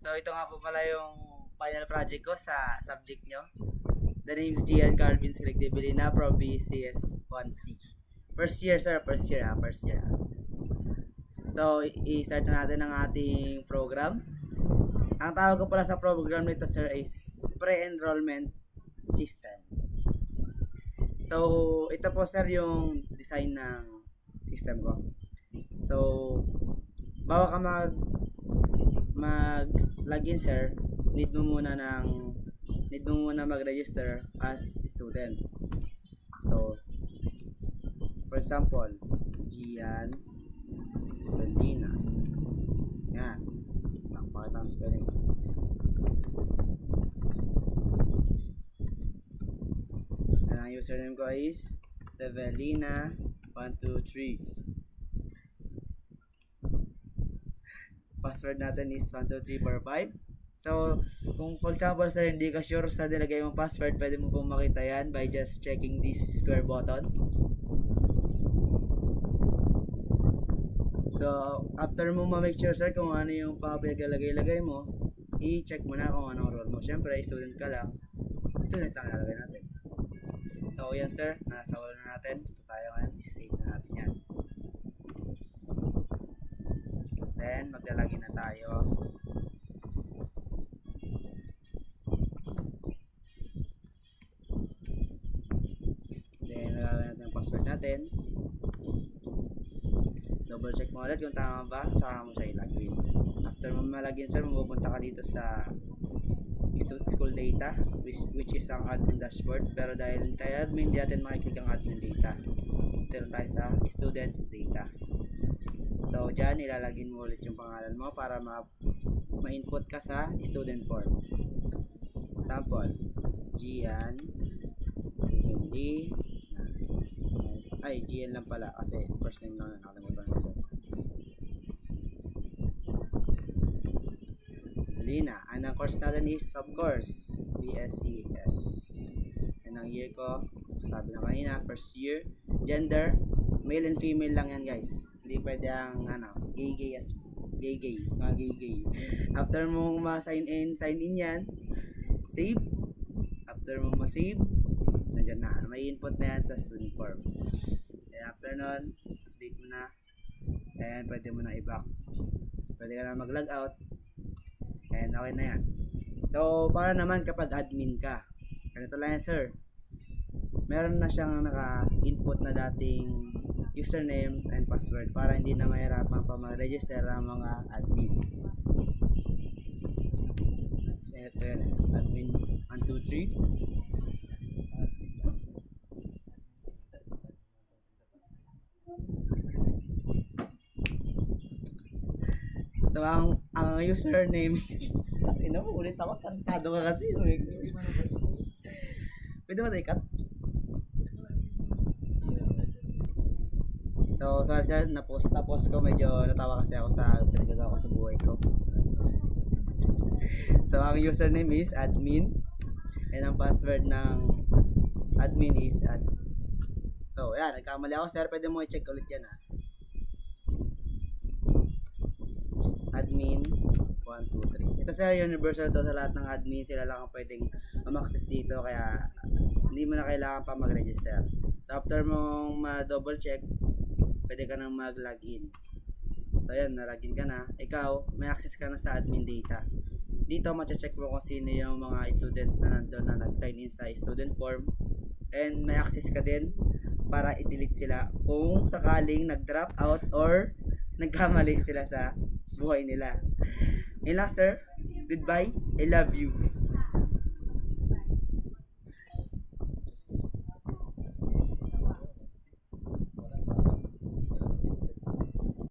So ito nga po pala yung final project ko sa subject nyo. The name is Gian Calvin Siligdebilina from BCS 1C. First year sir, first year. So i-start na natin ang ating program. Ang tawag ko pala sa program nito sir is pre-enrollment system. So ito po sir yung design ng system ko. So bago ka mag-login sir, need mo muna mag-register as student. So for example, Gian Belina. Yan. Pakita ang spelling. And ang username ko is Tevelina 123. Password natin is 12345. So, kung for example sir, hindi ka sure sa nilagay mong password, pwede mo pong makita yan by just checking this square button. So, after mo ma-make sure sir kung ano yung pinaglalagay mo, i-check mo na kung anong role mo. Siyempre, student ka lang. Student lang nalagay natin. So, yan sir, nasa wall na natin. Ito tayo ngayon, isi-save na natin yan. Then, maglalagay na tayo. Then, nalagay natin ang password natin. Double check mo ulit kung tama ba, saka mo siya ilagin. After mo malagin sir, mapupunta ka dito sa school data, which is ang admin dashboard. Pero dahil tayo admin, hindi natin makiklik ang admin data. Ito tayo sa students data. So, dyan, ilalagin mo ulit yung pangalan mo para ma-input ka sa student form. Sample, Gian, Gian lang pala kasi first name lang nakalimutan ko sir. Lina, and ang course natin is of course BSCS. And ang year ko, sabi na kanina, first year. Gender, male and female lang yan guys. Hindi pwede ang gay. After mo ma-sign in yan, save. After mo ma-save, nandyan na. May input na yan sa student form. And after nun, update mo na. And pwede mo na i-back. Pwede ka na mag-log out. And okay na yan. So, para naman kapag admin ka, ganito lang yan sir. Meron na siyang naka-input na dating username and password para hindi na mahirapan pa mag-register ang mga admin. So, ito yan admin 123. So, ang username ulit ako, tantado ka kasi. Pwede ba tayo cut? So, sorry sir, na-post ko, medyo natawa kasi ako sa pinagagawa ko sa buhay ko. So, ang username is admin and ang password ng admin is So, yan, nagkamali ako sir, pwede mo i-check ulit yan Admin 123. Ito sir, universal to sa lahat ng admin, sila lang ang pwedeng ma-access dito, kaya hindi mo na kailangan pa mag-register. So, after mong ma-double check, pwede ka nang mag-login. So, ayan, na-login ka na. Ikaw, may access ka na sa admin data. Dito, ma-check mo kung sino yung mga student na nandun na nag-sign in sa student form. And may access ka din para i-delete sila kung sakaling nag-drop out or nagkamali sila sa buhay nila. Yun lang, sir. Goodbye. I love you.